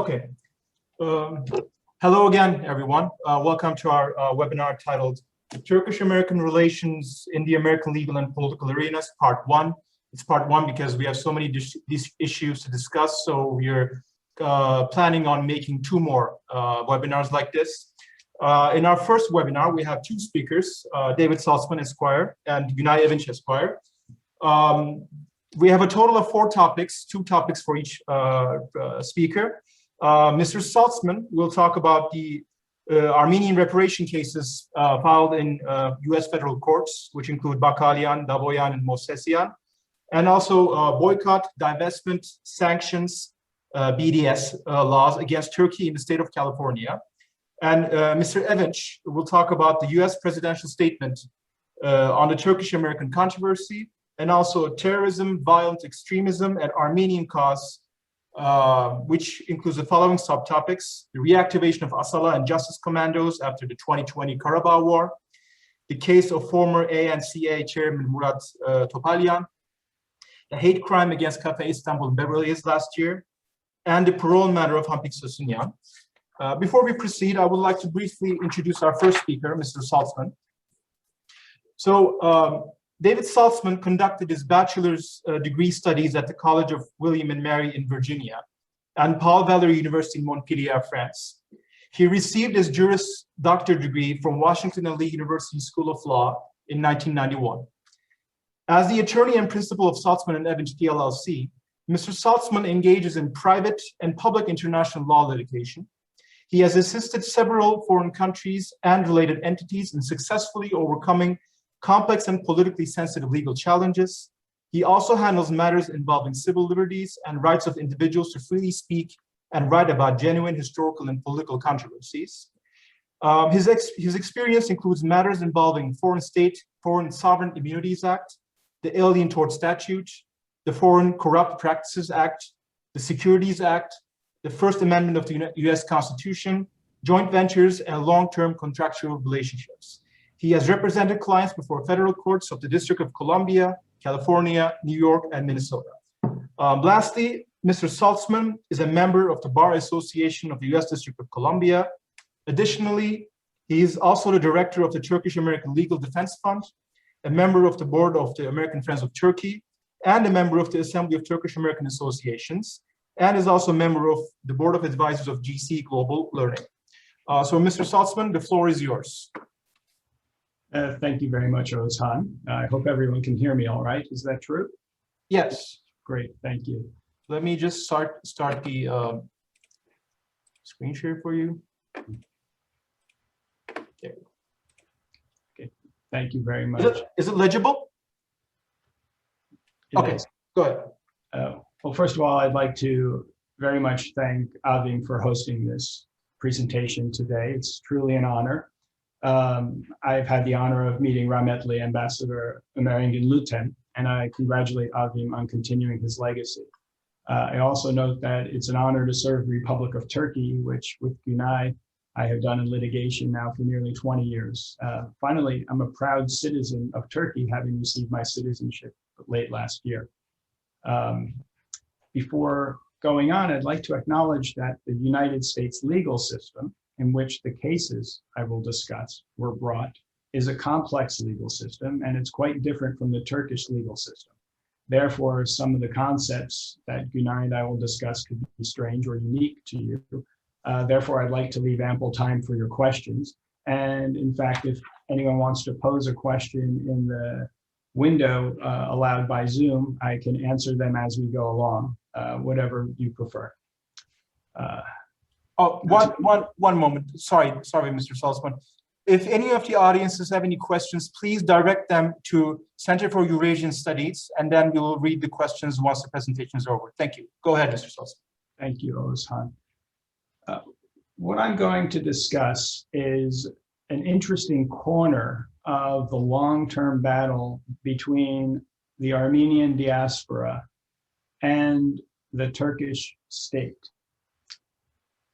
Okay. Hello again, everyone. Welcome to our webinar titled Turkish-American Relations in the American Legal and Political Arenas, Part 1. It's Part 1 because we have so many these issues to discuss, so we're planning on making 2 more webinars like this. In our first webinar, we have 2 speakers, David Saltzman, Esquire, and Günay Evinch, Esquire. We have a total of 4 topics, 2 topics for each speaker. Mr. Saltzman will talk about the Armenian reparation cases filed in US federal courts, which include Bakalyan, Davoyan, and Mosesian, and also boycott, divestment, sanctions, BDS laws against Turkey in the state of California. And Mr. Evinch will talk about the US presidential statement on the Turkish-American controversy, and also terrorism, violent extremism, and Armenian cause, which includes the following subtopics: the reactivation of Asala and Justice Commandos after the 2020 Karabakh War, the case of former ANCA Chairman Murat Topalyan, the hate crime against Cafe Istanbul in Beverly Hills last year, and the parole matter of Hampik Sosunyan. Before we proceed, I would like to briefly introduce our first speaker, Mr. Saltzman. So, David Saltzman conducted his bachelor's degree studies at the College of William and Mary in Virginia and Paul Valéry University in Montpellier, France. He received his Juris Doctor degree from Washington and Lee University School of Law in 1991. As the attorney and principal of Saltzman and Evinch PLLC, Mr. Saltzman engages in private and public international law litigation. He has assisted several foreign countries and related entities in successfully overcoming complex and politically sensitive legal challenges. He also handles matters involving civil liberties and rights of individuals to freely speak and write about genuine historical and political controversies. His experience includes matters involving Foreign Sovereign Immunities Act, the Alien Tort Statute, the Foreign Corrupt Practices Act, the Securities Act, the First Amendment of the US Constitution, joint ventures, and long-term contractual relationships. He has represented clients before federal courts of the District of Columbia, California, New York, and Minnesota. Lastly, Mr. Saltzman is a member of the Bar Association of the US District of Columbia. Additionally, he is also the director of the Turkish-American Legal Defense Fund, a member of the board of the American Friends of Turkey, and a member of the Assembly of Turkish-American Associations, and is also a member of the Board of Advisors of GC Global Learning. So, Mr. Saltzman, the floor is yours. Thank you very much, Ozhan. I hope everyone can hear me all right. Is that true? Yes. Great, thank you. Let me just start the screen share for you. Okay. Okay, thank you very much. Is it legible? Okay, go ahead. Well, first of all, I'd like to very much thank AVİM for hosting this presentation today. It's truly an honor. I've had the honor of meeting rahmetli Ambassador Ömer Engin Lüten, and I congratulate AVİM on continuing his legacy. I also note that it's an honor to serve the Republic of Turkey, which with Günay, I have done in litigation now for nearly 20 years. Finally, I'm a proud citizen of Turkey, having received my citizenship late last year. Before going on, I'd like to acknowledge that the United States legal system, in which the cases I will discuss were brought, is a complex legal system, and it's quite different from the Turkish legal system. Therefore, some of the concepts that Günay and I will discuss could be strange or unique to you. Therefore, I'd like to leave ample time for your questions. And in fact, if anyone wants to pose a question in the window allowed by Zoom, I can answer them as we go along, whatever you prefer. One moment. Sorry, Mr. Saltzman. If any of the audiences have any questions, please direct them to Center for Eurasian Studies, and then we will read the questions once the presentation is over. Thank you. Go ahead, Mr. Saltzman. Thank you, Ozhan. What I'm going to discuss is an interesting corner of the long-term battle between the Armenian diaspora and the Turkish state.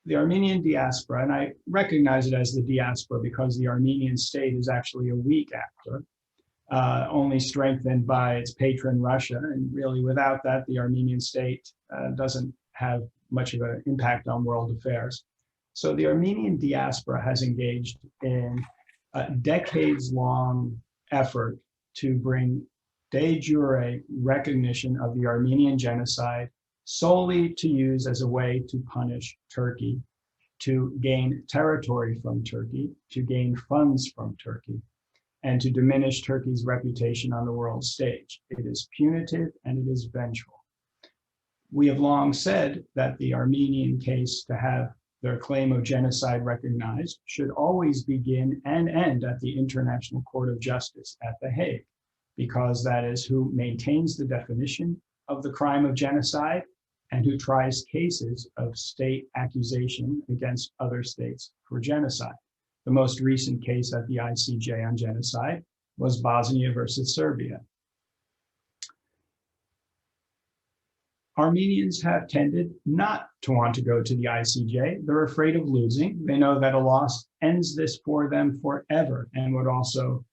The Armenian diaspora, and I recognize it as the diaspora because the Armenian state is actually a weak actor, only strengthened by its patron Russia, and really without that, the Armenian state doesn't have much of an impact on world affairs. So the Armenian diaspora has engaged in a decades-long effort to bring de jure recognition of the Armenian genocide solely to use as a way to punish Turkey, to gain territory from Turkey, to gain funds from Turkey, and to diminish Turkey's reputation on the world stage. It is punitive and it is vengeful. We have long said that the Armenian case, to have their claim of genocide recognized, should always begin and end at the International Court of Justice at The Hague, because that is who maintains the definition of the crime of genocide and who tries cases of state accusation against other states for genocide. The most recent case at the ICJ on genocide was Bosnia versus Serbia. Armenians have tended not to want to go to the ICJ. They're afraid of losing. They know that a loss ends this for them forever and would also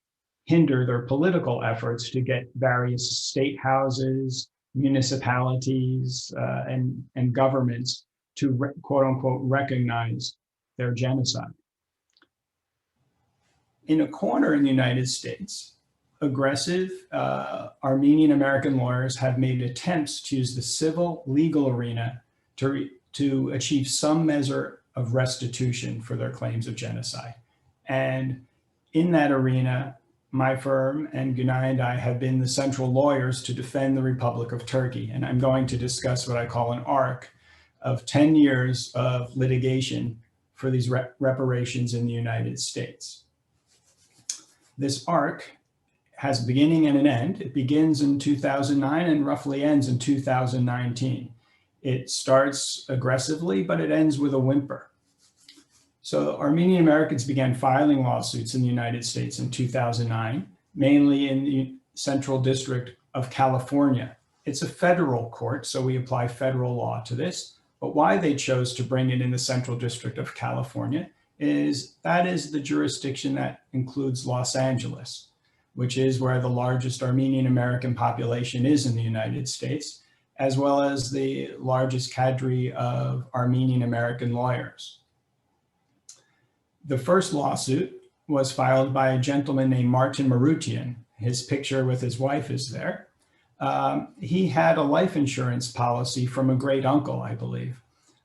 hinder their political efforts to get various state houses, municipalities, and governments to quote unquote recognize their genocide. In a corner in the United States, aggressive Armenian American lawyers have made attempts to use the civil legal arena to achieve some measure of restitution for their claims of genocide. And in that arena, my firm and Günay and I have been the central lawyers to defend the Republic of Turkey. And I'm going to discuss what I call an arc of 10 years of litigation for these reparations in the United States. This arc has a beginning and an end. It begins in 2009 and roughly ends in 2019. It starts aggressively, but it ends with a whimper. So Armenian Americans began filing lawsuits in the United States in 2009, mainly in the Central District of California. It's a federal court, so we apply federal law to this. But why they chose to bring it in the Central District of California is that is the jurisdiction that includes Los Angeles, which is where the largest Armenian American population is in the United States, as well as the largest cadre of Armenian American lawyers. The first lawsuit was filed by a gentleman named Martin Marutian. His picture with his wife is there. He had a life insurance policy from a great uncle, I believe,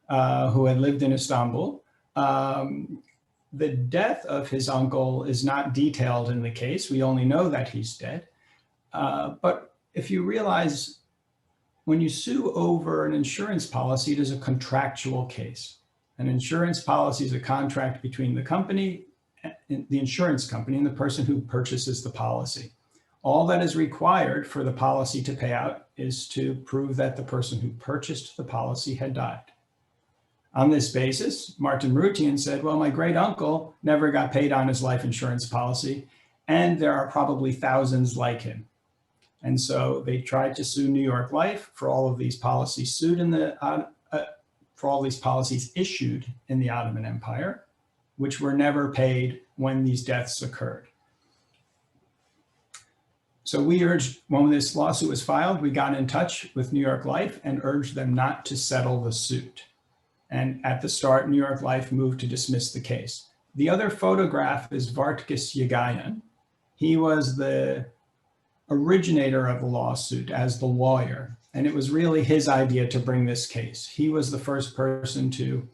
who had lived in Istanbul. The death of his uncle is not detailed in the case. We only know that he's dead. But if you realize when you sue over an insurance policy, it is a contractual case. An insurance policy is a contract between the company, the insurance company, and the person who purchases the policy. All that is required for the policy to pay out is to prove that the person who purchased the policy had died. On this basis, Martin Marutian said, well, my great uncle never got paid on his life insurance policy, and there are probably thousands like him. And so they tried to sue New York Life for all of these policies sued in the for all these policies issued in the Ottoman Empire, which were never paid when these deaths occurred. So we urged, when this lawsuit was filed, we got in touch with New York Life and urged them not to settle the suit. And at the start, New York Life moved to dismiss the case. The other photograph is Vartkis Yagayan. He was the originator of the lawsuit as the lawyer. And it was really his idea to bring this case. He was the first person to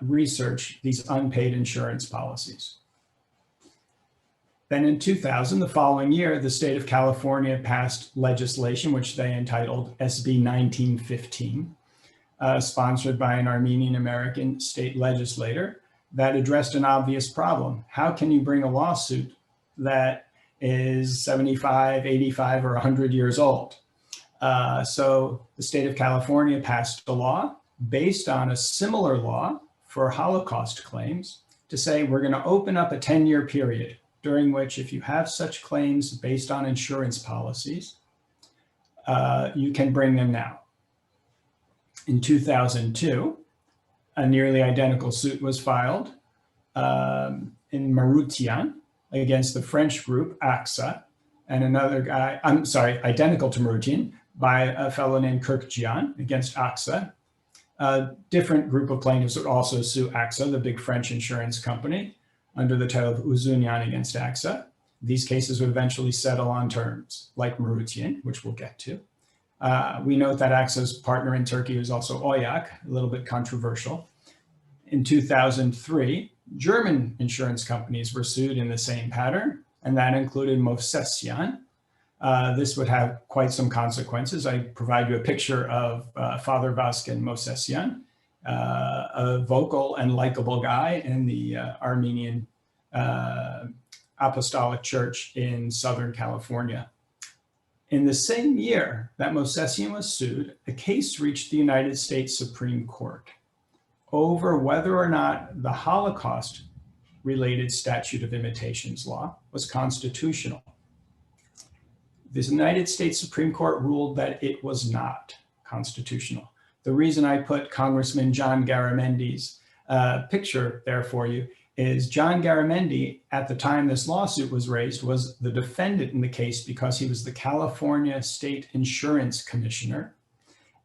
research these unpaid insurance policies. Then in 2000, the following year, the state of California passed legislation, which they entitled SB 1915, sponsored by an Armenian American state legislator, that addressed an obvious problem. How can you bring a lawsuit that is 75, 85, or 100 years old? So the state of California passed a law based on a similar law for Holocaust claims to say we're going to open up a 10-year period during which if you have such claims based on insurance policies, you can bring them now. In 2002, a nearly identical suit was filed in Marutian against the French group AXA and another guy, identical to Marutian, by a fellow named Kirkjian against AXA. A different group of plaintiffs would also sue AXA, the big French insurance company, under the title of Uzunyan against AXA. These cases would eventually settle on terms, like Marutian, which we'll get to. We note that AXA's partner in Turkey is also Oyak, a little bit controversial. In 2003, German insurance companies were sued in the same pattern, and that included Movsesian. This would have quite some consequences. I provide you a picture of Father Vasken Movsesian, a vocal and likable guy in the Armenian Apostolic Church in Southern California. In the same year that Movsesian was sued, a case reached the United States Supreme Court over whether or not the Holocaust-related statute of limitations law was constitutional. The United States Supreme Court ruled that it was not constitutional. The reason I put Congressman John Garamendi's picture there for you is John Garamendi, at the time this lawsuit was raised, was the defendant in the case because he was the California State Insurance Commissioner,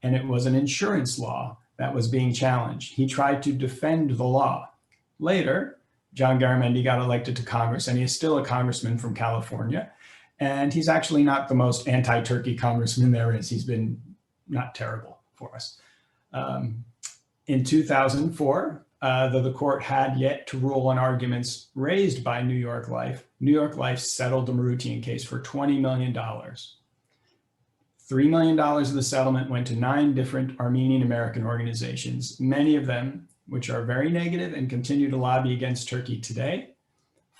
and it was an insurance law that was being challenged. He tried to defend the law. Later, John Garamendi got elected to Congress, and he is still a congressman from California. And he's actually not the most anti-Turkey congressman there is. He's been not terrible for us. In 2004, though the court had yet to rule on arguments raised by New York Life settled the Marutian case for $20 million. $3 million of the settlement went to 9 different Armenian American organizations, many of them which are very negative and continue to lobby against Turkey today.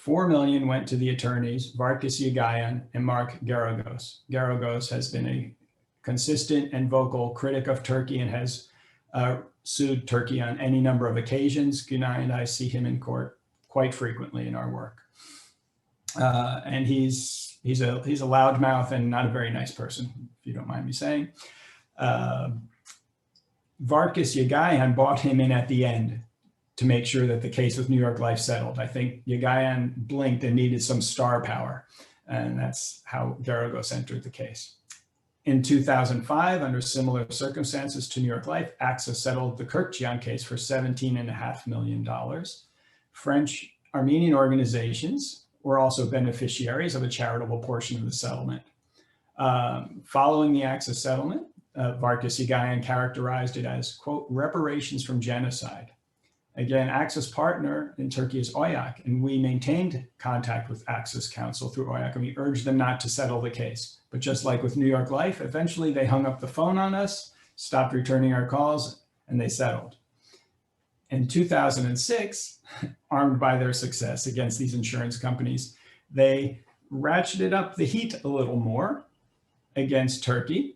$4 million went to the attorneys, Vargas Yagayan and Mark Garagos. Garagos has been a consistent and vocal critic of Turkey and has sued Turkey on any number of occasions. Günay and I see him in court quite frequently in our work. And he's a loudmouth and not a very nice person, if you don't mind me saying. Vargas Yagayan bought him in at the end to make sure that the case with New York Life settled. I think Yagayan blinked and needed some star power, and that's how Garagos entered the case. In 2005, under similar circumstances to New York Life, AXA settled the Kirkjian case for $17.5 million. French Armenian organizations were also beneficiaries of a charitable portion of the settlement. Following the AXA settlement, Vargas Yagayan characterized it as, quote, reparations from genocide. Again, AXA's partner in Turkey is Oyak, and we maintained contact with AXA's counsel through Oyak, and we urged them not to settle the case. But just like with New York Life, eventually they hung up the phone on us, stopped returning our calls, and they settled. In 2006, armed by their success against these insurance companies, they ratcheted up the heat a little more against Turkey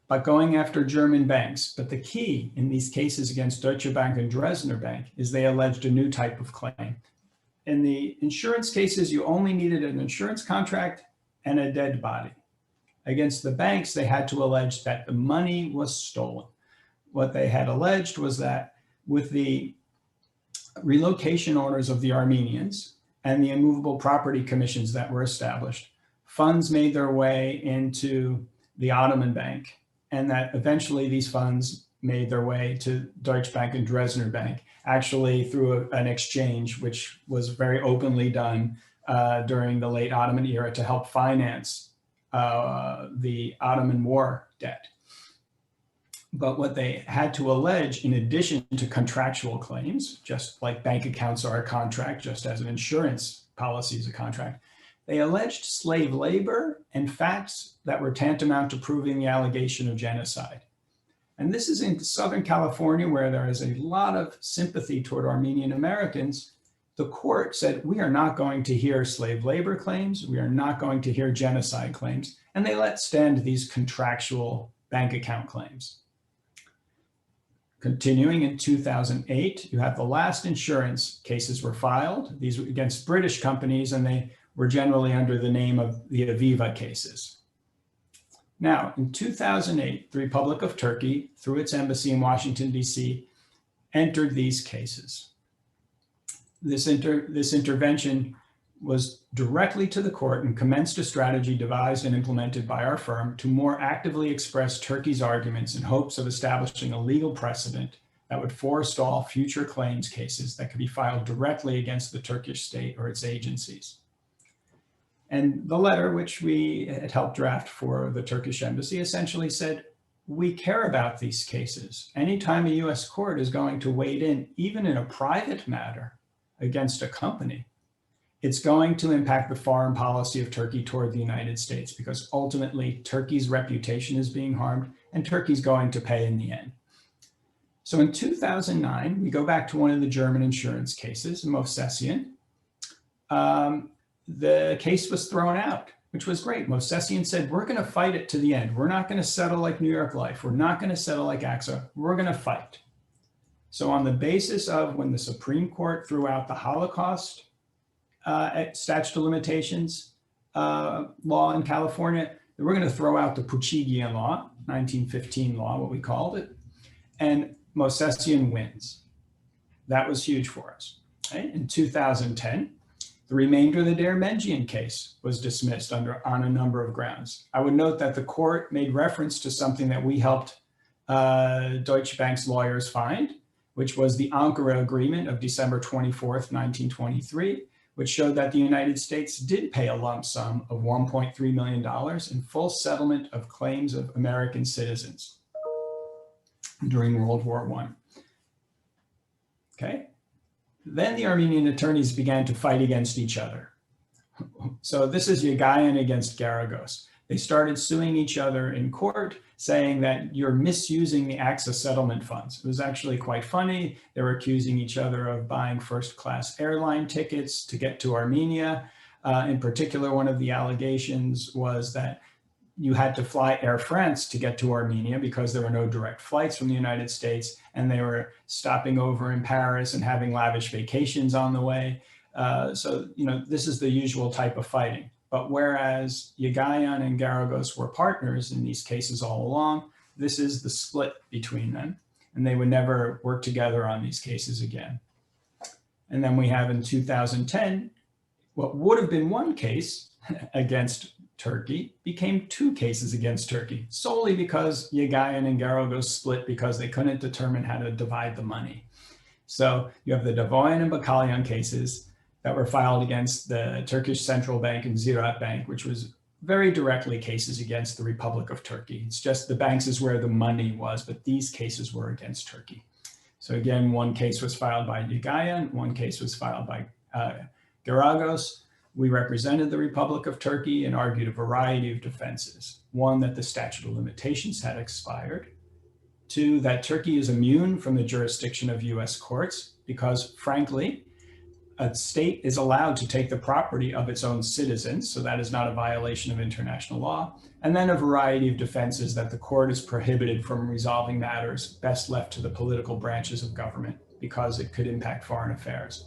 by going after German banks. But the key in these cases against Deutsche Bank and Dresdner Bank is they alleged a new type of claim. In the insurance cases, you only needed an insurance contract and a dead body. Against the banks, they had to allege that the money was stolen. What they had alleged was that with the relocation orders of the Armenians and the immovable property commissions that were established, funds made their way into the Ottoman Bank, and that eventually these funds made their way to Deutsche Bank and Dresdner Bank, actually through an exchange, which was very openly done during the late Ottoman era to help finance the Ottoman War debt. But what they had to allege, in addition to contractual claims, just like bank accounts are a contract, just as an insurance policy is a contract, they alleged slave labor and facts that were tantamount to proving the allegation of genocide. And this is in Southern California, where there is a lot of sympathy toward Armenian Americans. The court said, we are not going to hear slave labor claims. We are not going to hear genocide claims. And they let stand these contractual bank account claims. Continuing in 2008, you have the last insurance cases were filed. These were against British companies, and they were generally under the name of the AVİM cases. Now, in 2008, the Republic of Turkey, through its embassy in Washington, D.C., entered these cases. This intervention was directly to the court and commenced a strategy devised and implemented by our firm to more actively express Turkey's arguments in hopes of establishing a legal precedent that would forestall future claims cases that could be filed directly against the Turkish state or its agencies. And the letter, which we had helped draft for the Turkish embassy, essentially said, we care about these cases. Anytime a US court is going to wade in, even in a private matter against a company, it's going to impact the foreign policy of Turkey toward the United States, because ultimately Turkey's reputation is being harmed and Turkey's going to pay in the end. So in 2009, we go back to one of the German insurance cases, Movsesian. The case was thrown out, which was great. Movsesian said, we're going to fight it to the end. We're not going to settle like New York Life. We're not going to settle like AXA. We're going to fight. So on the basis of when the Supreme Court threw out the Holocaust statute of limitations law in California, we're going to throw out the Puchigian law, 1915 law, what we called it, and Movsesian wins. That was huge for us. Okay? In 2010, the remainder of the Dermengian case was dismissed on a number of grounds. I would note that the court made reference to something that we helped Deutsche Bank's lawyers find, which was the Ankara Agreement of December 24th, 1923, which showed that the United States did pay a lump sum of $1.3 million in full settlement of claims of American citizens during World War I. Okay. Then the Armenian attorneys began to fight against each other. So this is Yagayan against Garagos. They started suing each other in court, saying that you're misusing the AXA settlement funds. It was actually quite funny. They were accusing each other of buying first-class airline tickets to get to Armenia. In particular, one of the allegations was that you had to fly Air France to get to Armenia because there were no direct flights from the United States, and they were stopping over in Paris and having lavish vacations on the way. So, this is the usual type of fighting. But whereas Yagayan and Garagos were partners in these cases all along, this is the split between them, and they would never work together on these cases again. And then we have in 2010, what would have been one case against Turkey became two cases against Turkey, solely because Yagayan and Garagos split because they couldn't determine how to divide the money. So you have the Davoyan and Bakalyan cases that were filed against the Turkish Central Bank and Ziraat Bank, which was very directly cases against the Republic of Turkey. It's just the banks is where the money was, but these cases were against Turkey. So again, one case was filed by Yagayan, one case was filed by Garagos. We represented the Republic of Turkey and argued a variety of defenses. One, that the statute of limitations had expired. Two, that Turkey is immune from the jurisdiction of US courts because, frankly, a state is allowed to take the property of its own citizens, so that is not a violation of international law. And then a variety of defenses that the court is prohibited from resolving matters best left to the political branches of government because it could impact foreign affairs.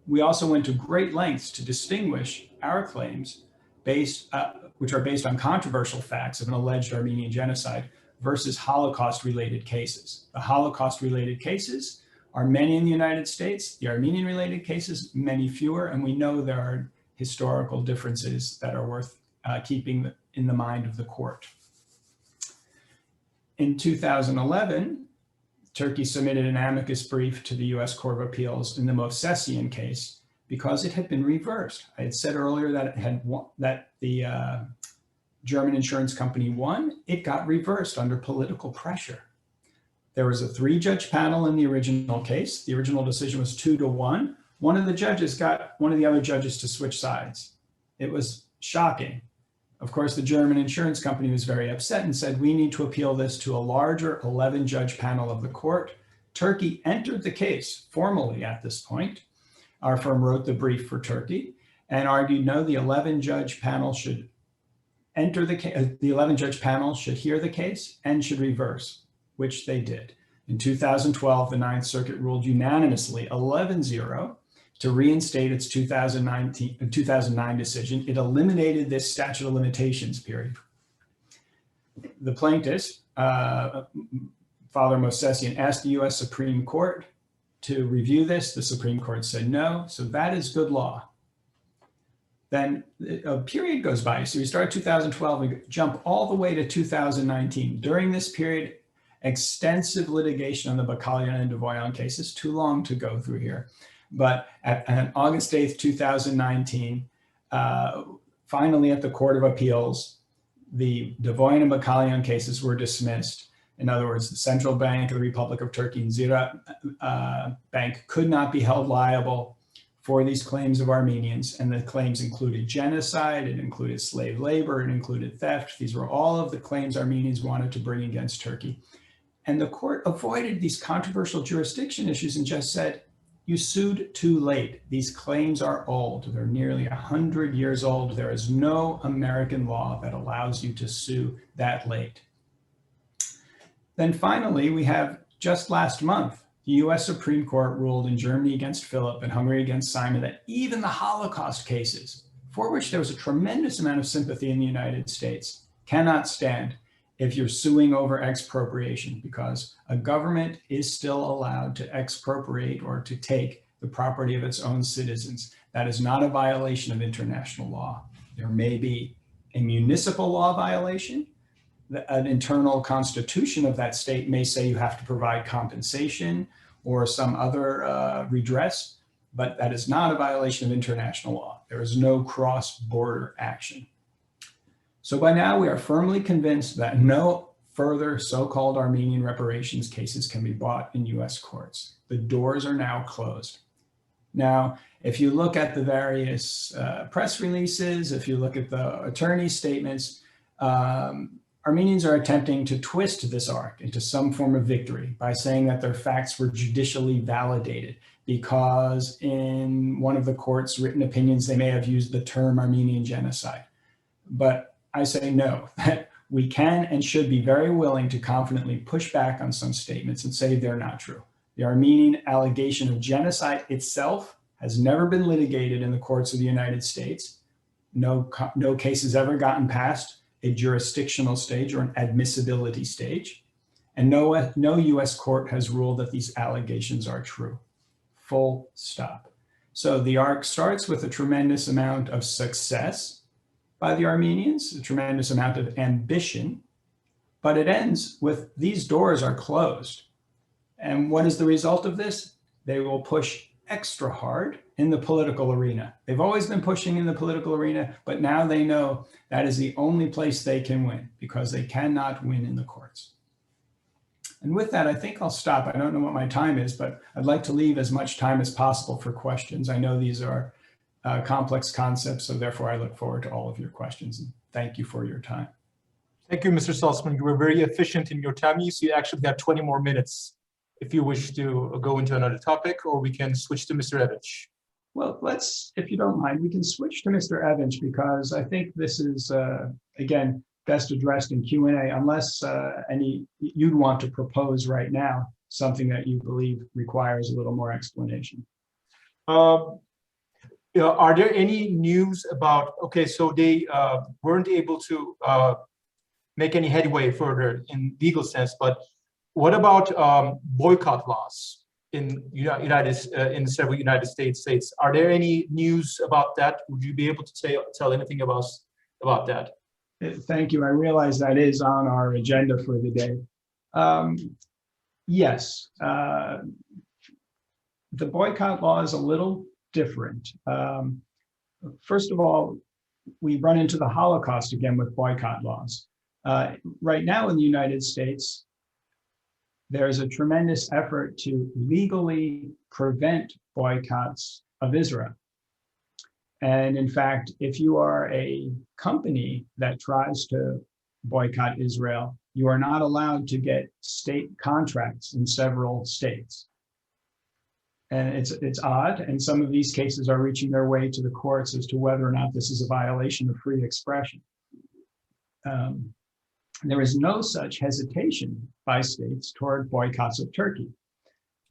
We also went to great lengths to distinguish our claims which are based on controversial facts of an alleged Armenian genocide versus Holocaust-related cases. The Holocaust-related cases are many in the United States, the Armenian-related cases, many fewer, and we know there are historical differences that are worth keeping in the mind of the court. In 2011, Turkey submitted an amicus brief to the US Court of Appeals in the Movsesian case because it had been reversed. I had said earlier that the German insurance company won. It got reversed under political pressure. There was a 3-judge panel in the original case. The original decision was 2-1. One of the judges got one of the other judges to switch sides. It was shocking. Of course, the German insurance company was very upset and said, we need to appeal this to a larger 11-judge panel of the court. Turkey entered the case formally at this point. Our firm wrote the brief for Turkey and argued, no, the 11-judge panel should enter the case. The 11-judge panel should hear the case and should reverse, which they did. In 2012, the Ninth Circuit ruled unanimously 11-0 to reinstate its 2009 decision. It eliminated this statute of limitations period. The plaintiffs, Father Movsesian, asked the US Supreme Court to review this. The Supreme Court said no, so that is good law. then a period goes by. So we start 2012, we jump all the way to 2019. During this period, extensive litigation on the Bakalyan and Devoyan cases, too long to go through here. But on August 8th, 2019, finally at the Court of Appeals, the Devoyan and Bakalyan cases were dismissed. In other words, the Central Bank of the Republic of Turkey and Zira Bank could not be held liable for these claims of Armenians. And the claims included genocide, it included slave labor, it included theft. These were all of the claims Armenians wanted to bring against Turkey. And the court avoided these controversial jurisdiction issues and just said, you sued too late. These claims are old. They're nearly 100 years old. There is no American law that allows you to sue that late. Then finally, we have just last month, the US Supreme Court ruled in Germany against Philip and Hungary against Simon that even the Holocaust cases, for which there was a tremendous amount of sympathy in the United States, cannot stand if you're suing over expropriation, because a government is still allowed to expropriate or to take the property of its own citizens. That is not a violation of international law. There may be a municipal law violation. An internal constitution of that state may say you have to provide compensation or some other redress, but that is not a violation of international law. There is no cross-border action. So by now we are firmly convinced that no further so-called Armenian reparations cases can be brought in US courts. The doors are now closed. Now, if you look at the various press releases, if you look at the attorney statements, Armenians are attempting to twist this arc into some form of victory by saying that their facts were judicially validated because in one of the court's written opinions, they may have used the term Armenian genocide. But I say no, that we can and should be very willing to confidently push back on some statements and say they're not true. The Armenian allegation of genocide itself has never been litigated in the courts of the United States. No case has ever gotten past a jurisdictional stage or an admissibility stage. And no US court has ruled that these allegations are true. Full stop. So the arc starts with a tremendous amount of success by the Armenians, a tremendous amount of ambition, but it ends with these doors are closed. And what is the result of this? They will push extra hard in the political arena. They've always been pushing in the political arena, but now they know that is the only place they can win because they cannot win in the courts. And with that, I think I'll stop. I don't know what my time is, but I'd like to leave as much time as possible for questions. I know these are complex concepts, so therefore I look forward to all of your questions. And thank you for your time. Thank you, Mr. Saltzman. You were very efficient in your time use. You actually got 20 more minutes if you wish to go into another topic, or we can switch to Mr. Evinch. Well, if you don't mind, we can switch to Mr. Evinch because I think this is, again, best addressed in Q&A, unless you'd want to propose right now something that you believe requires a little more explanation. Are there any news about, okay, so they weren't able to make any headway further in legal sense, but what about boycott laws in several United States? Are there any news about that? Would you be able to tell anything about that? Thank you. I realize that is on our agenda for the day. Yes, the boycott law is a little different. First of all, we run into the Holocaust again with boycott laws. Right now in the United States, there's a tremendous effort to legally prevent boycotts of Israel. And in fact, if you are a company that tries to boycott Israel, you are not allowed to get state contracts in several states. And it's odd, and some of these cases are reaching their way to the courts as to whether or not this is a violation of free expression. There is no such hesitation by states toward boycotts of Turkey.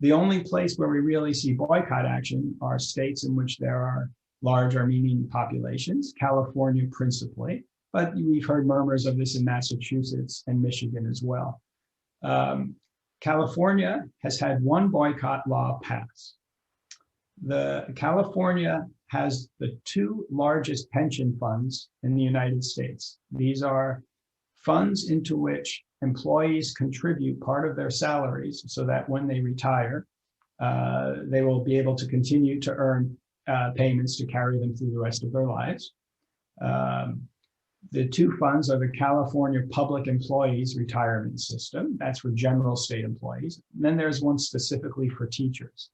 The only place where we really see boycott action are states in which there are large Armenian populations, California principally, but we've heard murmurs of this in Massachusetts and Michigan as well. California has had one boycott law pass. The California has the two largest pension funds in the United States. These are funds into which employees contribute part of their salaries so that when they retire, they will be able to continue to earn payments to carry them through the rest of their lives. The two funds are the California Public Employees Retirement System. That's for general state employees. And then there's one specifically for teachers.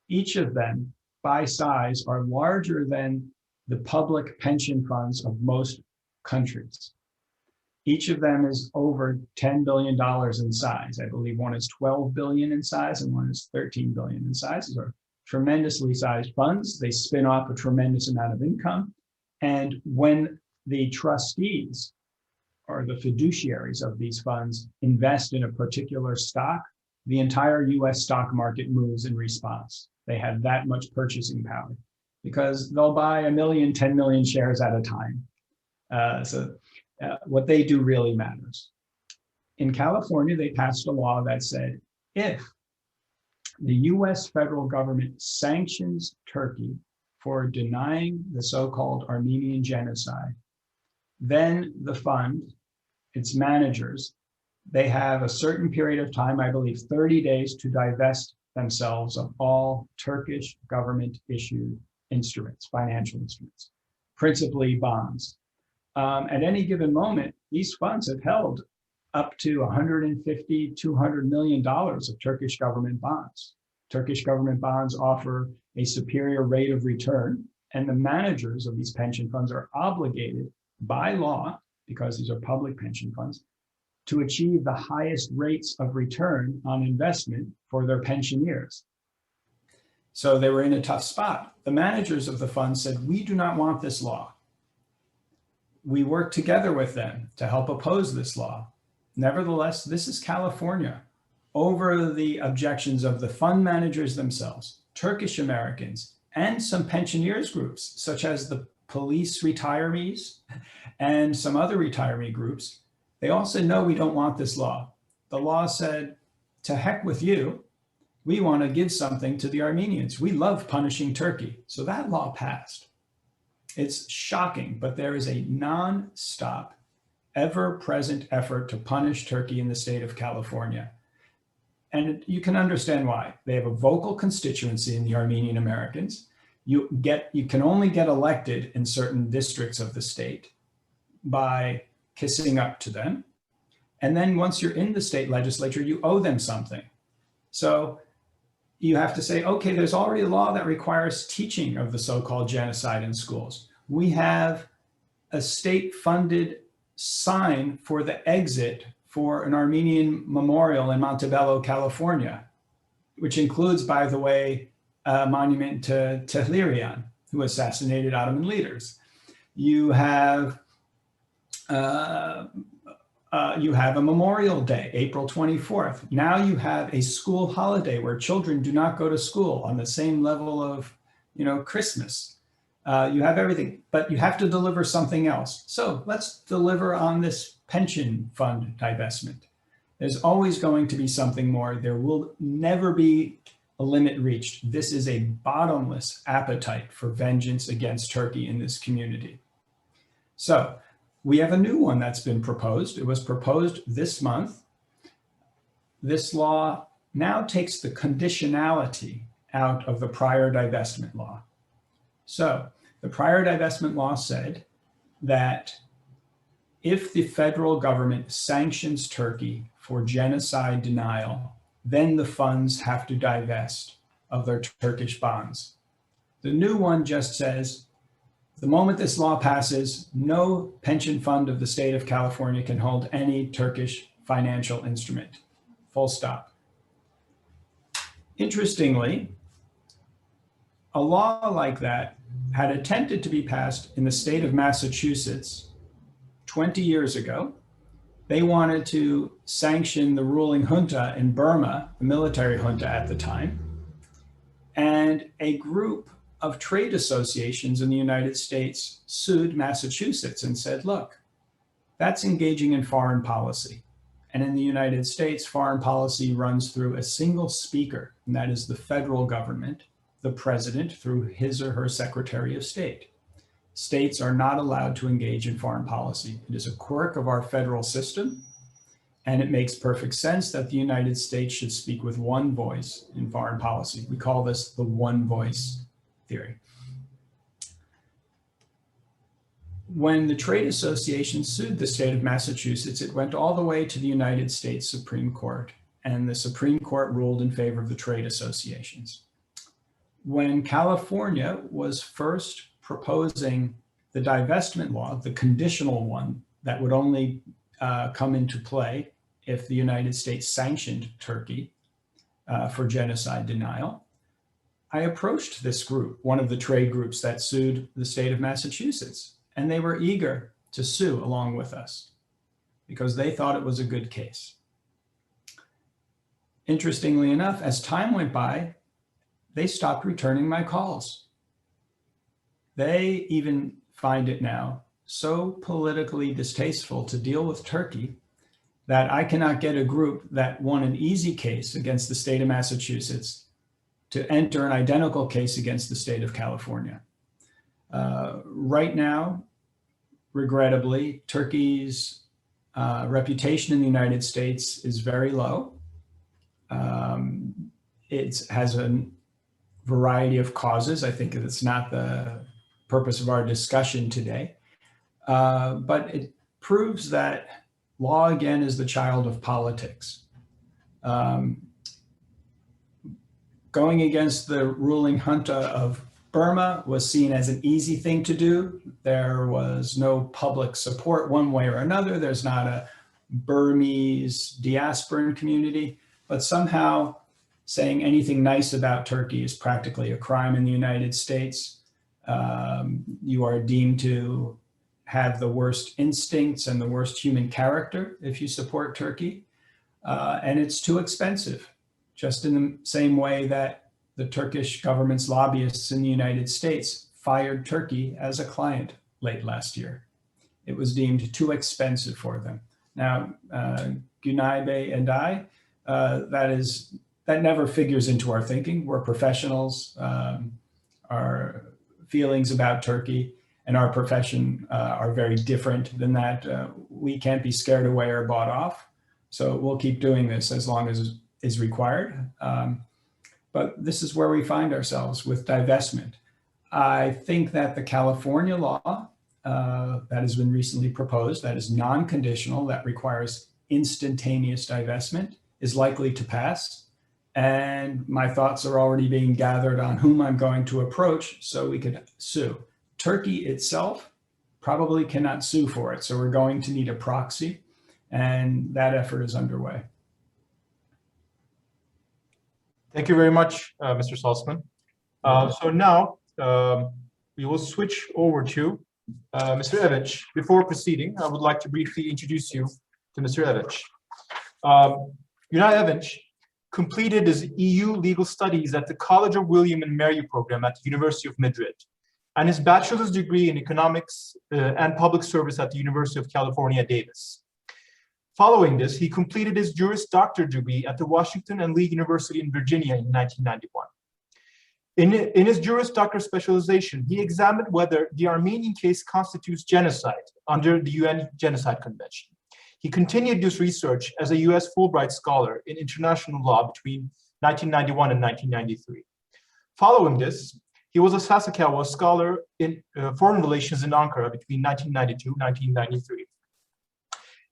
Each of them, by size, are larger than the public pension funds of most countries. Each of them is over $10 billion in size. I believe one is 12 billion in size and one is 13 billion in size. These are tremendously sized funds. They spin off a tremendous amount of income. And when the trustees or the fiduciaries of these funds invest in a particular stock, the entire US stock market moves in response. They have that much purchasing power because they'll buy 1 million, 10 million shares at a time. What they do really matters. In California, they passed a law that said, if the US federal government sanctions Turkey for denying the so-called Armenian genocide, then the fund, its managers, they have a certain period of time, I believe 30 days, to divest themselves of all Turkish government issued instruments, financial instruments, principally bonds. At any given moment, these funds have held up to $150, $200 million of Turkish government bonds. Turkish government bonds offer a superior rate of return, and the managers of these pension funds are obligated by law, because these are public pension funds, to achieve the highest rates of return on investment for their pensioners. So they were in a tough spot. The managers of the fund said, we do not want this law. We worked together with them to help oppose this law. Nevertheless, this is California. Over the objections of the fund managers themselves, Turkish Americans, and some pensioners groups, such as the police retirees and some other retiree groups, they all said, no, we don't want this law. The law said, to heck with you. We want to give something to the Armenians. We love punishing Turkey. So that law passed. It's shocking, but there is a non-stop, ever-present effort to punish Turkey in the state of California. And you can understand why. They have a vocal constituency in the Armenian Americans. You can only get elected in certain districts of the state by kissing up to them. And then once you're in the state legislature, you owe them something. So you have to say, okay, there's already a law that requires teaching of the so-called genocide in schools. We have a state-funded sign for the exit for an Armenian memorial in Montebello, California, which includes, by the way, a monument to Tehlirian, who assassinated Ottoman leaders. You have a Memorial Day, April 24th. Now you have a school holiday where children do not go to school on the same level of, Christmas. You have everything, but you have to deliver something else. So let's deliver on this pension fund divestment. There's always going to be something more. There will never be a limit reached. This is a bottomless appetite for vengeance against Turkey in this community. So we have a new one that's been proposed. It was proposed this month. This law now takes the conditionality out of the prior divestment law. So the prior divestment law said that if the federal government sanctions Turkey for genocide denial, then the funds have to divest of their Turkish bonds. The new one just says, the moment this law passes, no pension fund of the state of California can hold any Turkish financial instrument. Full stop. Interestingly, a law like that had attempted to be passed in the state of Massachusetts 20 years ago. They wanted to sanction the ruling junta in Burma, the military junta at the time, and a group of trade associations in the United States sued Massachusetts and said, look, that's engaging in foreign policy. And in the United States, foreign policy runs through a single speaker, and that is the federal government. the president through his or her Secretary of State. States are not allowed to engage in foreign policy. It is a quirk of our federal system, and it makes perfect sense that the United States should speak with one voice in foreign policy. We call this the one voice theory. When the trade association sued the state of Massachusetts, it went all the way to the United States Supreme Court, and the Supreme Court ruled in favor of the trade associations. When California was first proposing the divestment law, the conditional one that would only come into play if the United States sanctioned Turkey for genocide denial, I approached this group, one of the trade groups that sued the state of Massachusetts, and they were eager to sue along with us because they thought it was a good case. Interestingly enough, as time went by, they stopped returning my calls. They even find it now so politically distasteful to deal with Turkey that I cannot get a group that won an easy case against the state of Massachusetts to enter an identical case against the state of California. Right now, regrettably, Turkey's reputation in the United States is very low. It has a variety of causes. I think it's not the purpose of our discussion today, but it proves that law, again, is the child of politics. Going against the ruling junta of Burma was seen as an easy thing to do. There was no public support one way or another. There's not a Burmese diasporan community, but somehow saying anything nice about Turkey is practically a crime in the United States. You are deemed to have the worst instincts and the worst human character if you support Turkey, and it's too expensive, just in the same way that the Turkish government's lobbyists in the United States fired Turkey as a client late last year. It was deemed too expensive for them. Now, Günay Bey and I, that never figures into our thinking. We're professionals. Our feelings about Turkey and our profession are very different than that. We can't be scared away or bought off. So we'll keep doing this as long as is required. But this is where we find ourselves with divestment. I think that the California law that has been recently proposed, that is non-conditional, that requires instantaneous divestment, is likely to pass. And my thoughts are already being gathered on whom I'm going to approach so we could sue. Turkey itself probably cannot sue for it, so we're going to need a proxy, and that effort is underway. Thank you very much, Mr. Saltzman. So now we will switch over to Mr. Evinch. Before proceeding, I would like to briefly introduce you to Mr. Evinch. Günay Evinch completed his EU legal studies at the College of William and Mary program at the University of Madrid, and his bachelor's degree in economics and public service at the University of California, Davis. Following this, he completed his Juris Doctor degree at the Washington and Lee University in Virginia in 1991. In his Juris Doctor specialization, he examined whether the Armenian case constitutes genocide under the UN Genocide Convention. He continued this research as a US Fulbright Scholar in international law between 1991 and 1993. Following this, he was a Sasakawa Scholar in Foreign Relations in Ankara between 1992 and 1993.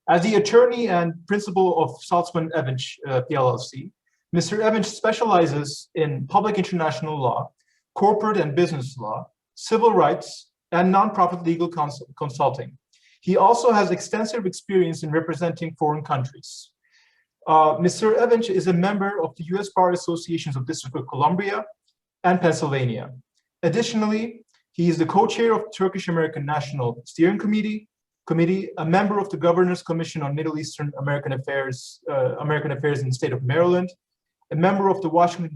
As the attorney and principal of Saltzman Evinch, PLLC, Mr. Evinch specializes in public international law, corporate and business law, civil rights, and nonprofit legal consulting. He also has extensive experience in representing foreign countries. Mr. Evinch is a member of the US Bar Associations of District of Columbia and Pennsylvania. Additionally, he is the co-chair of the Turkish-Armenian National Steering Committee, a member of the Governor's Commission on Middle Eastern American Affairs in the state of Maryland, a member of the Washington,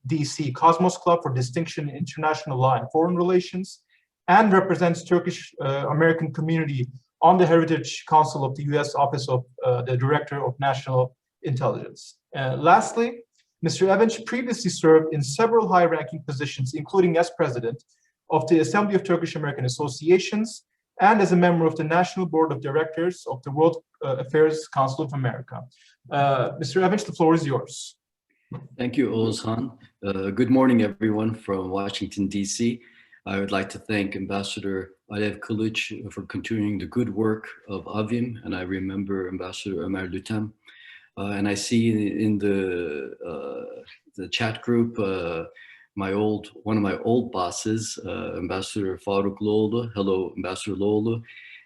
D.C. Cosmos Club for Distinction in International Law and Foreign Relations, and represents Turkish-American community on the Heritage Council of the U.S. Office of the Director of National Intelligence. Lastly, Mr. Evinch previously served in several high-ranking positions, including as president of the Assembly of Turkish-American Associations and as a member of the National Board of Directors of the World Affairs Council of America. Mr. Evinch, the floor is yours. Thank you, Ozhan. Good morning, everyone from Washington, D.C. I would like to thank Ambassador Alev Kılıç for continuing the good work of AVİM, and I remember Ambassador Ömer Lütem. And I see in the chat group one of my old bosses, Ambassador Faruk Loğlu. Hello, Ambassador Loğlu.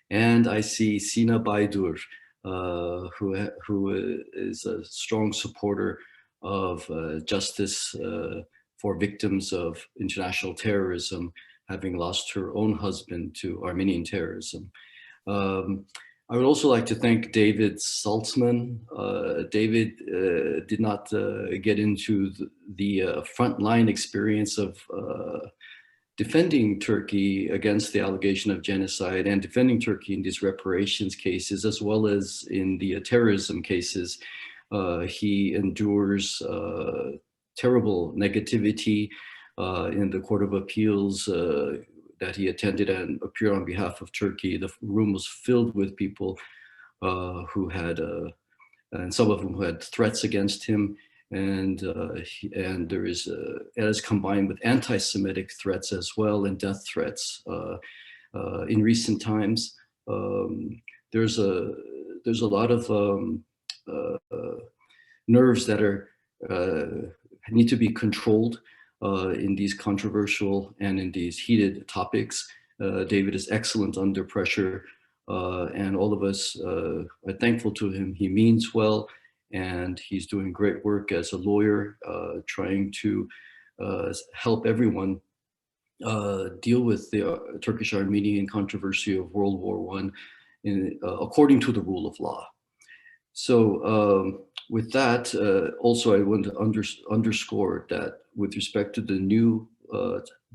And I see Sina Baydur, who is a strong supporter of justice for victims of international terrorism, having lost her own husband to Armenian terrorism. I would also like to thank David Saltzman. David did not get into the frontline experience of defending Turkey against the allegation of genocide and defending Turkey in these reparations cases, as well as in the terrorism cases. He endures terrible negativity in the Court of Appeals that he attended and appeared on behalf of Turkey. The room was filled with people who had, and some of them who had threats against him, and there is, it is combined with anti-Semitic threats as well and death threats. In recent times, there's a lot of nerves that are need to be controlled in these controversial and in these heated topics. David is excellent under pressure, and all of us are thankful to him. He means well, and he's doing great work as a lawyer, trying to help everyone deal with the Turkish-Armenian controversy of World War I according to the rule of law. So with that, also I want to underscore that with respect to the new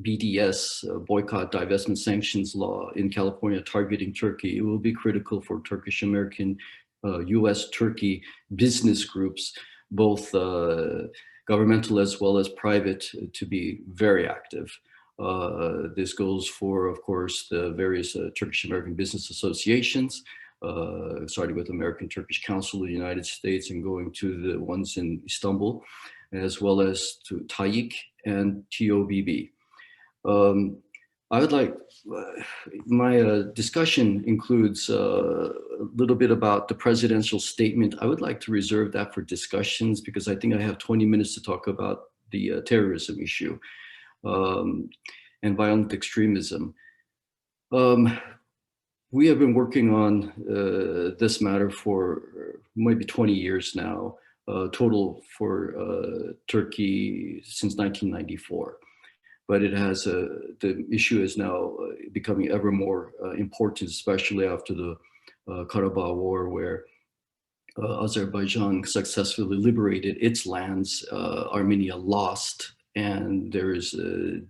BDS, boycott, divestment, sanctions law in California targeting Turkey, it will be critical for Turkish-American, US-Turkey business groups, both governmental as well as private, to be very active. This goes for, of course, the various Turkish-American business associations, starting with American Turkish Council of the United States and going to the ones in Istanbul, as well as to TAIC and TOBB. I would like, my discussion includes a little bit about the presidential statement. I would like to reserve that for discussions because I think I have 20 minutes to talk about the terrorism issue and violent extremism. We have been working on this matter for maybe 20 years now, total for Turkey since 1994. But it has the issue is now becoming ever more important, especially after the Karabakh War, where Azerbaijan successfully liberated its lands, Armenia lost, and there is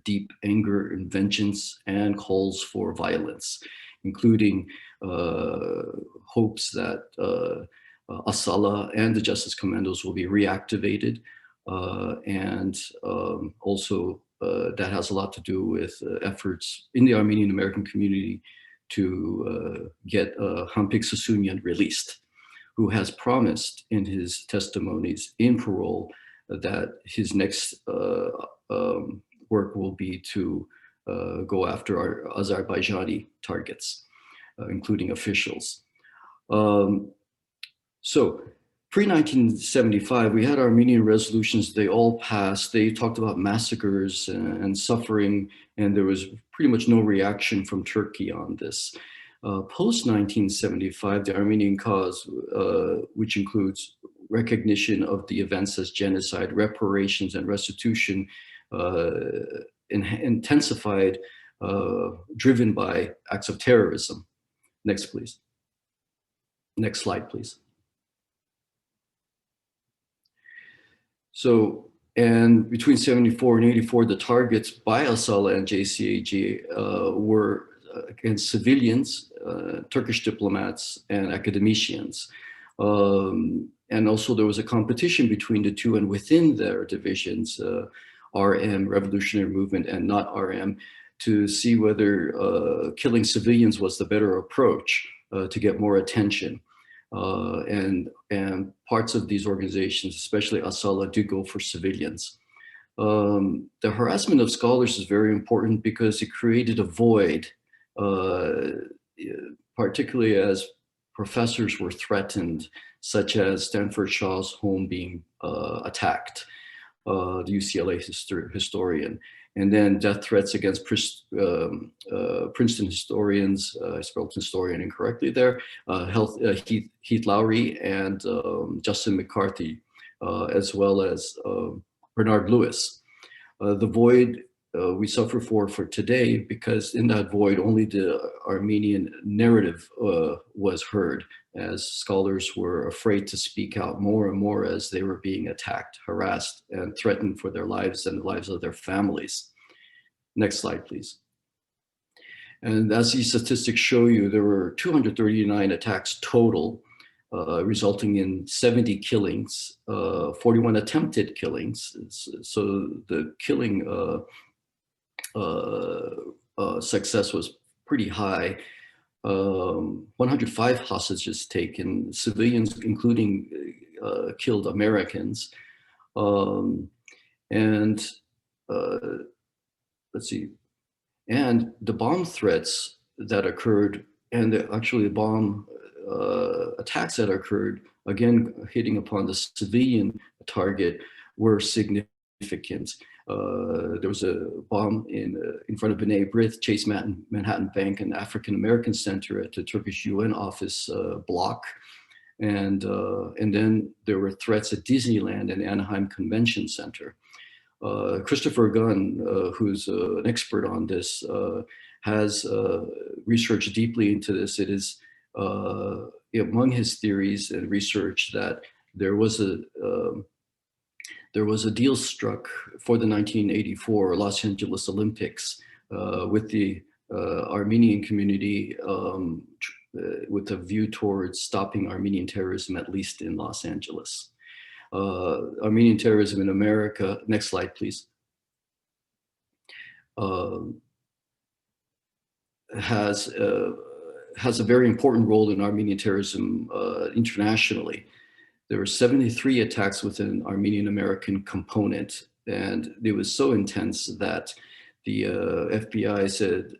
deep anger and vengeance and calls for violence, including hopes that Asala and the Justice Commandos will be reactivated, and also that has a lot to do with efforts in the Armenian American community to get Hampik Susunyan released, who has promised in his testimonies in parole that his next work will be to go after our Azerbaijani targets, including officials. So pre-1975, we had Armenian resolutions. They all passed. They talked about massacres and suffering, and there was pretty much no reaction from Turkey on this. Post-1975, the Armenian cause, which includes recognition of the events as genocide, reparations, and restitution, intensified, driven by acts of terrorism. Next, please. Next slide, please. So, and between 74 and 84, the targets by Asala and JCAG were against civilians, Turkish diplomats, and academicians. and also there was a competition between the two and within their divisions, RM, Revolutionary Movement, and not RM, to see whether killing civilians was the better approach to get more attention. And parts of these organizations, especially Asala, do go for civilians. The harassment of scholars is very important because it created a void, particularly as professors were threatened, such as Stanford Shaw's home being attacked, the UCLA historian, and then death threats against Princeton historians, I spelled historian incorrectly there, Heath Lowry and Justin McCarthy, as well as Bernard Lewis. The void we suffer for today, because in that void only the Armenian narrative was heard, as scholars were afraid to speak out more and more as they were being attacked, harassed, and threatened for their lives and the lives of their families. Next slide, please. And as these statistics show you, there were 239 attacks total, resulting in 70 killings, 41 attempted killings. So the killing success was pretty high. 105 hostages taken, civilians, including killed Americans. Let's see, and the bomb threats that occurred, and actually the bomb attacks that occurred, again, hitting upon the civilian target, were significant. There was a bomb in front of B'nai B'rith, Chase Manhattan Bank, and African American Center at the Turkish UN office block. And then there were threats at Disneyland and Anaheim Convention Center. Christopher Gunn, who's an expert on this, has researched deeply into this. It is among his theories and research that there was a deal struck for the 1984 Los Angeles Olympics with the Armenian community with a view towards stopping Armenian terrorism, at least in Los Angeles. Armenian terrorism in America, next slide, please, has a very important role in Armenian terrorism internationally. There were 73 attacks with an Armenian American component, and it was so intense that the FBI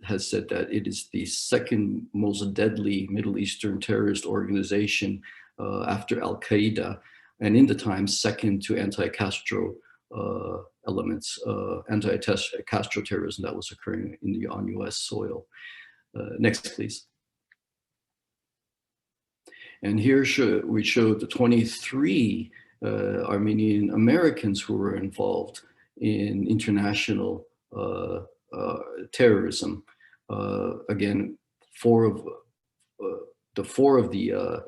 has said that it is the second most deadly Middle Eastern terrorist organization after Al-Qaeda, and in the time second to anti-Castro elements, anti-Castro terrorism that was occurring on US soil. Next, please. And here we show the 23 Armenian Americans who were involved in international terrorism. Again, four of the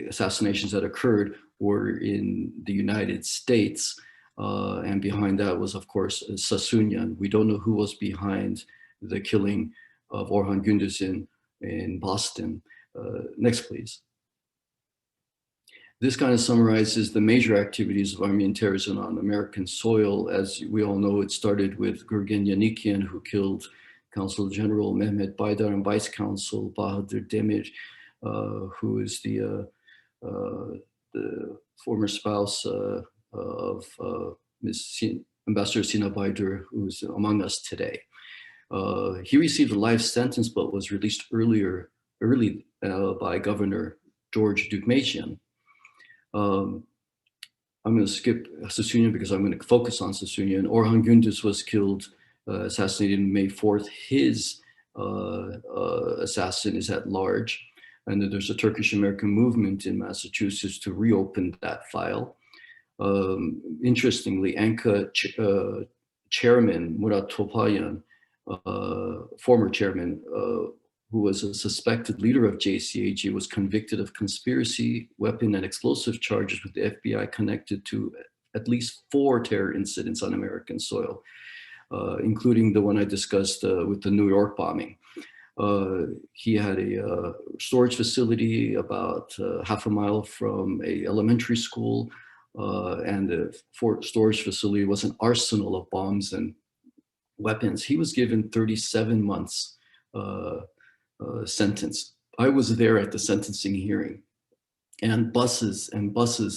assassinations that occurred were in the United States. And behind that was, of course, Sassounian. We don't know who was behind the killing of Orhan Gündüz in Boston. Next, please. This kind of summarizes the major activities of Armenian terrorism on American soil. As we all know, it started with Gurgen Yanikian, who killed Consul General Mehmet Baydar and Vice Consul Bahadur Demir, who is the former spouse of Ambassador Sina Baydar, who's among us today. He received a life sentence, but was released early by Governor George Dugmatian. I'm going to skip Sassounian because I'm going to focus on Sassounian. Orhan Gündüz was killed, assassinated on May 4th. His assassin is at large. And then there's a Turkish-American movement in Massachusetts to reopen that file. Interestingly, ANCA chairman Murat Topayan, former chairman, who was a suspected leader of JCAG, was convicted of conspiracy, weapon, and explosive charges with the FBI connected to at least 4 terror incidents on American soil, including the one I discussed with the New York bombing. He had a storage facility about half a mile from a elementary school, and the storage facility was an arsenal of bombs and weapons. He was given 37 months sentence. I was there at the sentencing hearing, and buses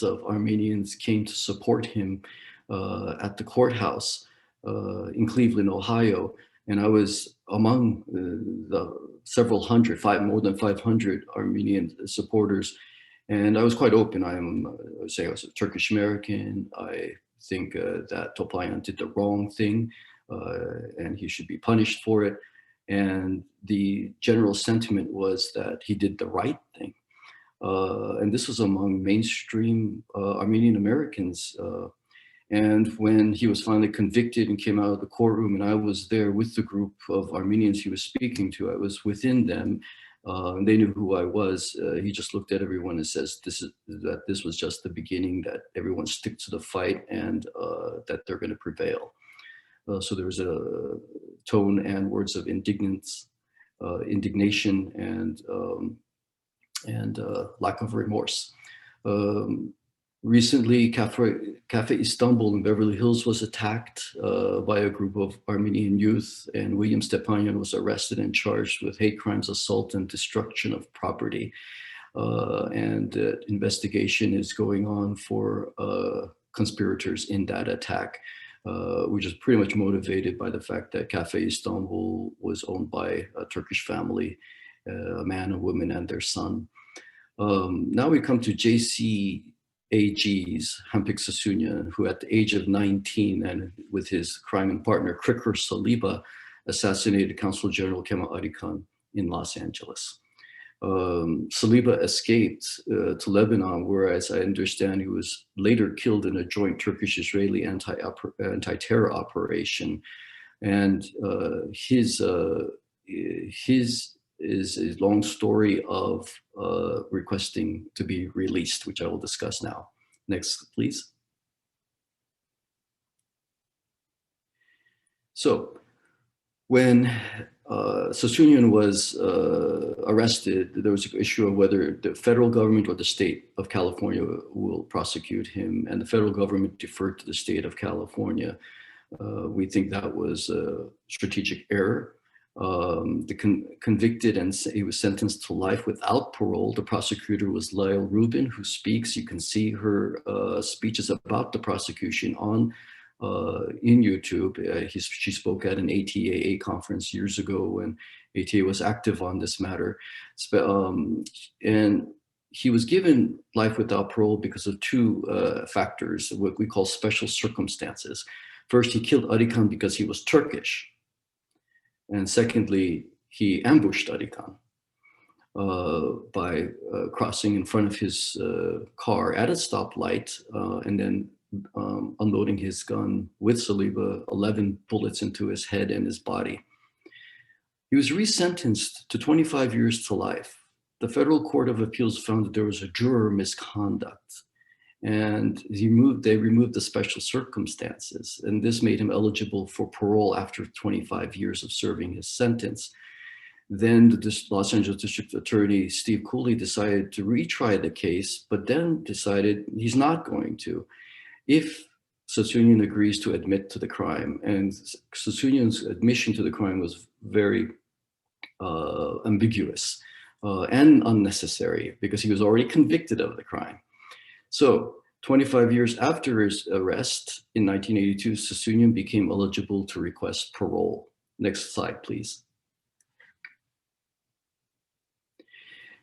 of Armenians came to support him at the courthouse in Cleveland, Ohio. And I was among the several hundred, more than 500 Armenian supporters. And I was quite open. I would say I was a Turkish-American. I think that Topalayan did the wrong thing and he should be punished for it. And the general sentiment was that he did the right thing. And this was among mainstream Armenian Americans. And when he was finally convicted and came out of the courtroom, and I was there with the group of Armenians he was speaking to, I was within them, and they knew who I was. He just looked at everyone and says, that this was just the beginning, that everyone stick to the fight, and that they're going to prevail. So there was a tone and words of indignation and lack of remorse. Recently, Cafe Istanbul in Beverly Hills was attacked by a group of Armenian youth, and William Stepanyan was arrested and charged with hate crimes, assault, and destruction of property. And investigation is going on for conspirators in that attack, which is pretty much motivated by the fact that Cafe Istanbul was owned by a Turkish family, a man, a woman, and their son. Now we come to JCAG's Hampik Sasunyan, who at the age of 19 and with his crime partner Krikor Saliba assassinated Consul General Kemal Arikan in Los Angeles. Saliba escaped to Lebanon, where, as I understand, he was later killed in a joint Turkish-Israeli anti-terror operation. And his is a long story of requesting to be released, which I will discuss now. Next, please. So when Sasunyan was arrested, there was an issue of whether the federal government or the state of California will prosecute him, and the federal government deferred to the state of California. We think that was a strategic error. Convicted, and he was sentenced to life without parole. The prosecutor was Lyle Rubin, who speaks. You can see her speeches about the prosecution on in YouTube. She spoke at an ATAA conference years ago when ATA was active on this matter. And he was given life without parole because of two factors, what we call special circumstances. First, he killed Arikan because he was Turkish. And secondly, he ambushed Arikan by crossing in front of his car at a stoplight and then unloading his gun with Saliba, 11 bullets into his head and his body. He was resentenced to 25 years to life. The Federal Court of Appeals found that there was a juror misconduct, and they removed the special circumstances, and this made him eligible for parole after 25 years of serving his sentence. Then the Los Angeles District Attorney, Steve Cooley, decided to retry the case, but then decided he's not going to. If Sasunyan agrees to admit to the crime, and Sasunyan's admission to the crime was very ambiguous and unnecessary because he was already convicted of the crime. So 25 years after his arrest in 1982, Sasunyan became eligible to request parole. Next slide, please.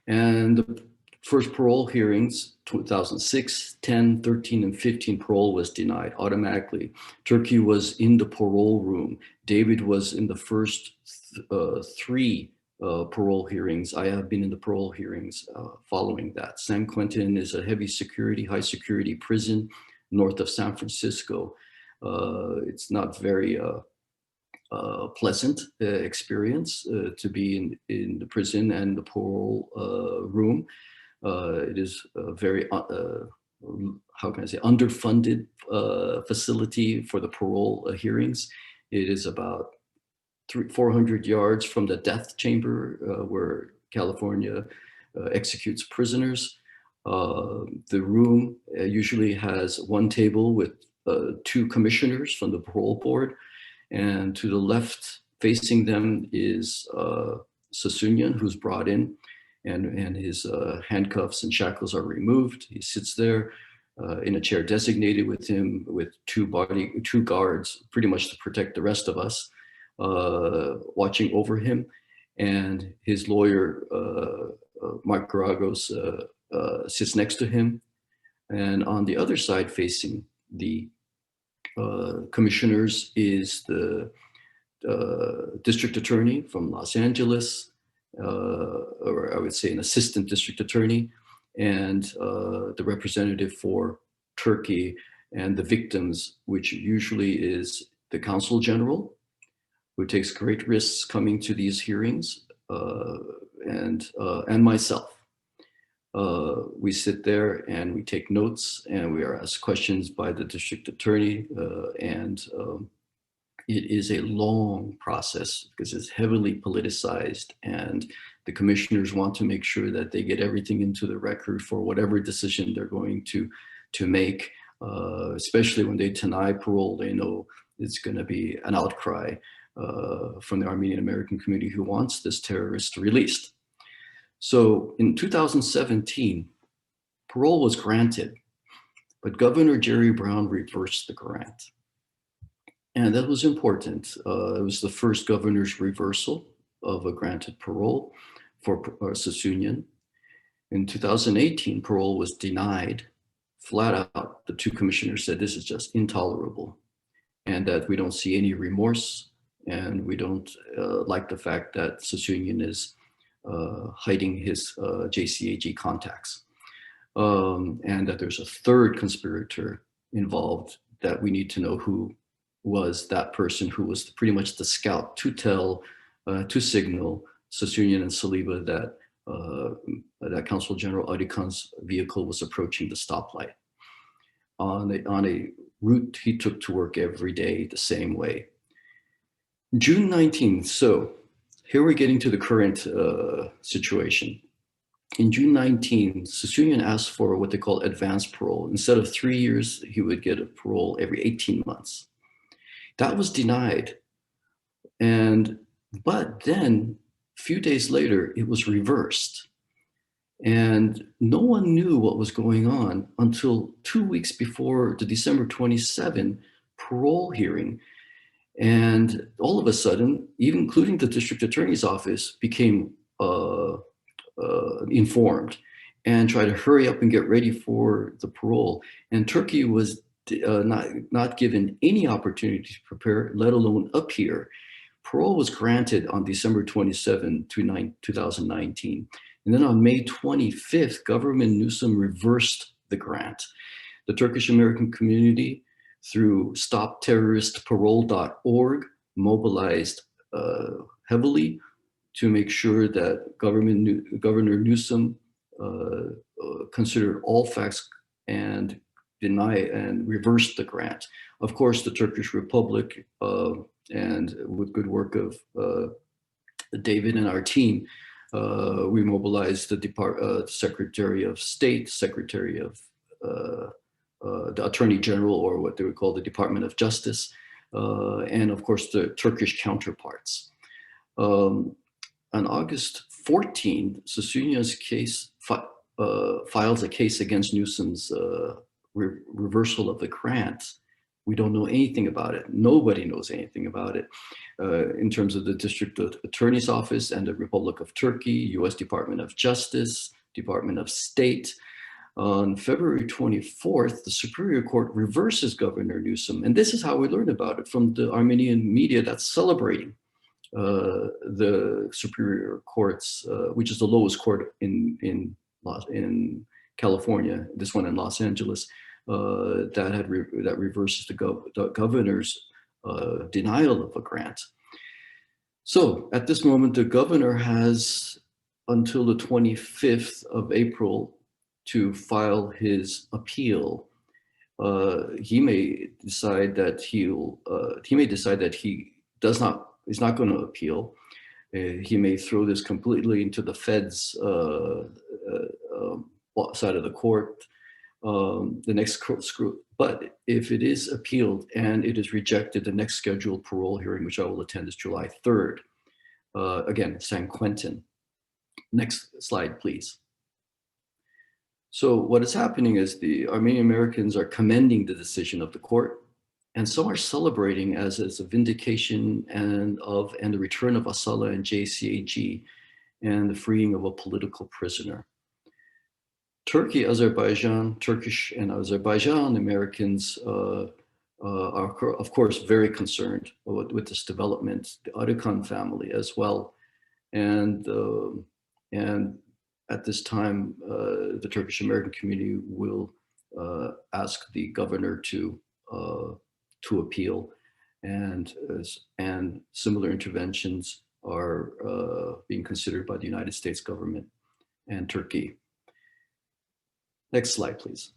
And the first parole hearings, 2006, 10, 13, and 15, parole was denied automatically. Turkey was in the parole room. David was in the first three parole hearings. I have been in the parole hearings following that. San Quentin is a heavy security, high security prison north of San Francisco. It's not very pleasant experience to be in the prison and the parole room. It is a very, how can I say, underfunded facility for the parole hearings. It is about 400 yards from the death chamber where California executes prisoners. The room usually has one table with 2 commissioners from the parole board, and to the left facing them is Sassoonian, who's brought in, and his handcuffs and shackles are removed. He sits there in a chair designated with him, with 2 guards, pretty much to protect the rest of us, watching over him, and his lawyer, Mark Garagos, sits next to him. And on the other side, facing the commissioners, is the district attorney from Los Angeles, or I would say an assistant district attorney, and the representative for Turkey and the victims, which usually is the consul general, who takes great risks coming to these hearings, and myself. We sit there and we take notes, and we are asked questions by the district attorney, and it is a long process because it's heavily politicized, and the commissioners want to make sure that they get everything into the record for whatever decision they're going to make, especially when they deny parole. They know it's going to be an outcry from the Armenian American community who wants this terrorist released. So in 2017, parole was granted, but Governor Jerry Brown reversed the grant. And that was important. It was the first governor's reversal of a granted parole for Sassoonian. In 2018, parole was denied flat out. The 2 commissioners said this is just intolerable, and that we don't see any remorse, and we don't like the fact that Sassoonian is hiding his JCAG contacts, and that there's a 3rd conspirator involved that we need to know who was that person, who was pretty much the scout to tell, to signal Sassoonian and Saliba that that Consul General Arikan's vehicle was approaching the stoplight on a route he took to work every day the same way. June 19th, so here we're getting to the current situation. In June 19, Sassoonian asked for what they call advanced parole. Instead of 3 years, he would get a parole every 18 months. That was denied. But then a few days later, it was reversed. And no one knew what was going on until 2 weeks before the December 27 parole hearing. And all of a sudden, even including the district attorney's office, became informed and tried to hurry up and get ready for the parole. And Turkey was not given any opportunity to prepare, let alone appear. Parole was granted on December 27, 2019. And then on May 25th, Governor Newsom reversed the grant. The Turkish-American community, through stopterroristparole.org, mobilized heavily to make sure that Governor Newsom considered all facts and reversed the grant. Of course, the Turkish Republic, and with good work of David and our team, we mobilized the Secretary of State, Secretary of the Attorney General, or what they would call the Department of Justice, and of course the Turkish counterparts. On August 14, Sassoonian's case files a case against Newsom's reversal of the grant. We don't know anything about it. Nobody knows anything about it. In terms of the District Attorney's Office and the Republic of Turkey, US Department of Justice, Department of State. On February 24th, the Superior Court reverses Governor Newsom. And this is how we learn about it, from the Armenian media that's celebrating the Superior Court's, which is the lowest court in California, this one in Los Angeles, that reverses the governor's denial of a grant. So at this moment, the governor has until the 25th of April to file his appeal. He may decide that he does not he's not going to appeal. He may throw this completely into the Fed's side of the court, the next screw. But if it is appealed and it is rejected, the next scheduled parole hearing, which I will attend, is July 3rd. Again, San Quentin. Next slide, please. So what is happening is the Armenian Americans are commending the decision of the court, and some are celebrating as a vindication and the return of Asala and JCAG and the freeing of a political prisoner. Turkey, Azerbaijan, Turkish and Azerbaijan Americans are, of course, very concerned with this development, the Arıkan family as well. And at this time, the Turkish American community will ask the governor to appeal, and similar interventions are being considered by the United States government and Turkey. Next slide, please.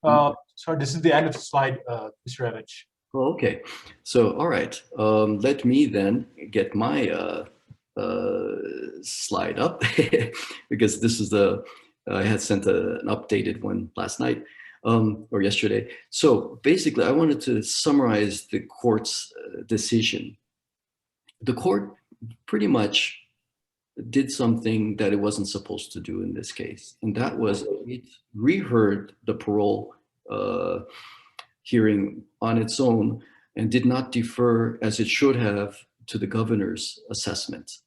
Sorry, this is the end of the slide, Mr. Evinch. Oh, okay. So, all right. Let me then get my slide up because this is I had sent an updated one last night or yesterday. So basically, I wanted to summarize the court's decision. The court pretty much did something that it wasn't supposed to do in this case, and that was it reheard the parole hearing on its own and did not defer, as it should have, to the governor's assessment.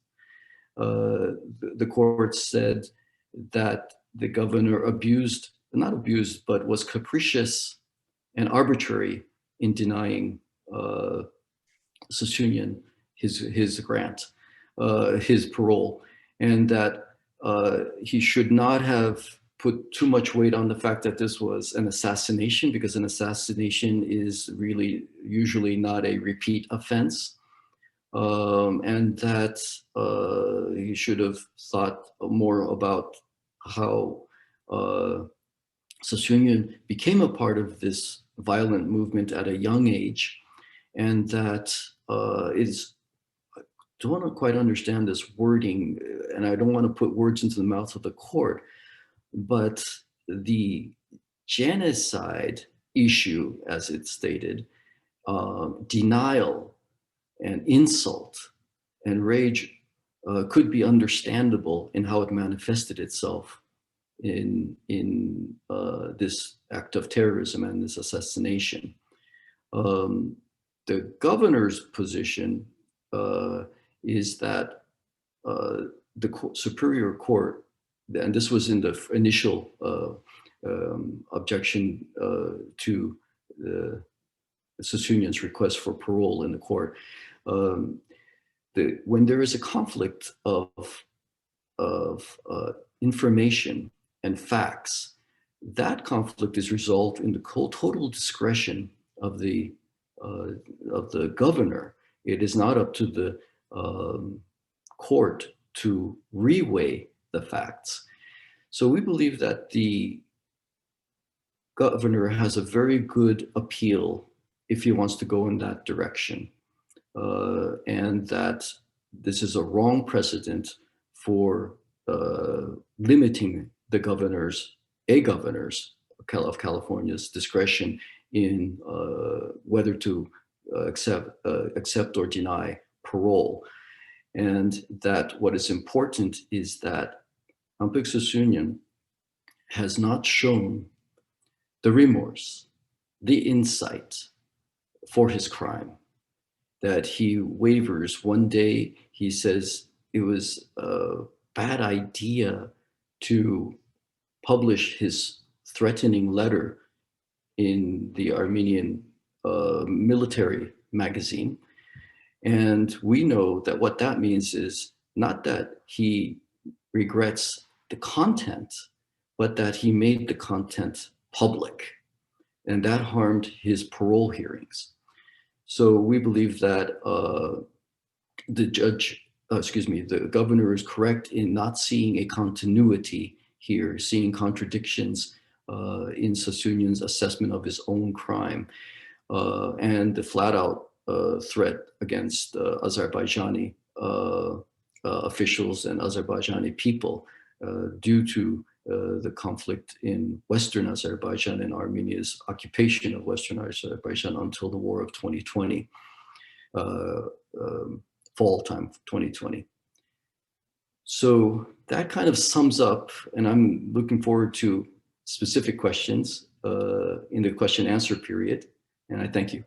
The court said that the governor not abused, but was capricious and arbitrary in denying Sassoonian his grant, his parole, and that he should not have put too much weight on the fact that this was an assassination, because an assassination is really usually not a repeat offense, and that he should have thought more about how Sassoonian became a part of this violent movement at a young age, and that I don't want to quite understand this wording, and I don't want to put words into the mouth of the court, but the genocide issue, as it's stated, denial and insult and rage could be understandable in how it manifested itself in this act of terrorism and this assassination. The governor's position is that the Superior Court, and this was in the initial objection to the Sassoonian's request for parole in the court, when there is a conflict of information and facts, that conflict is resolved in the total discretion of the governor. It is not up to the court to reweigh the facts. So we believe that the governor has a very good appeal if he wants to go in that direction, and that this is a wrong precedent for limiting the governor's of California's discretion in whether to accept or deny parole. And that what is important is that Ampik Sassoonian has not shown the remorse, the insight for his crime, that he wavers. One day he says it was a bad idea to publish his threatening letter in the Armenian military magazine. And we know that what that means is not that he regrets the content, but that he made the content public, and that harmed his parole hearings. So we believe that the governor is correct in not seeing a continuity here, seeing contradictions in Sasunyan's assessment of his own crime and the flat-out threat against Azerbaijani officials and Azerbaijani people due to the conflict in Western Azerbaijan and Armenia's occupation of Western Azerbaijan until the war of 2020, fall time 2020. So that kind of sums up, and I'm looking forward to specific questions in the question answer period, and I thank you.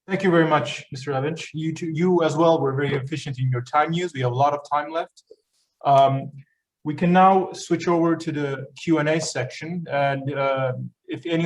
Thank you very much, Mr. Evinch. You as well were very efficient in your time use. We have a lot of time left. We can now switch over to the Q&A section, and if any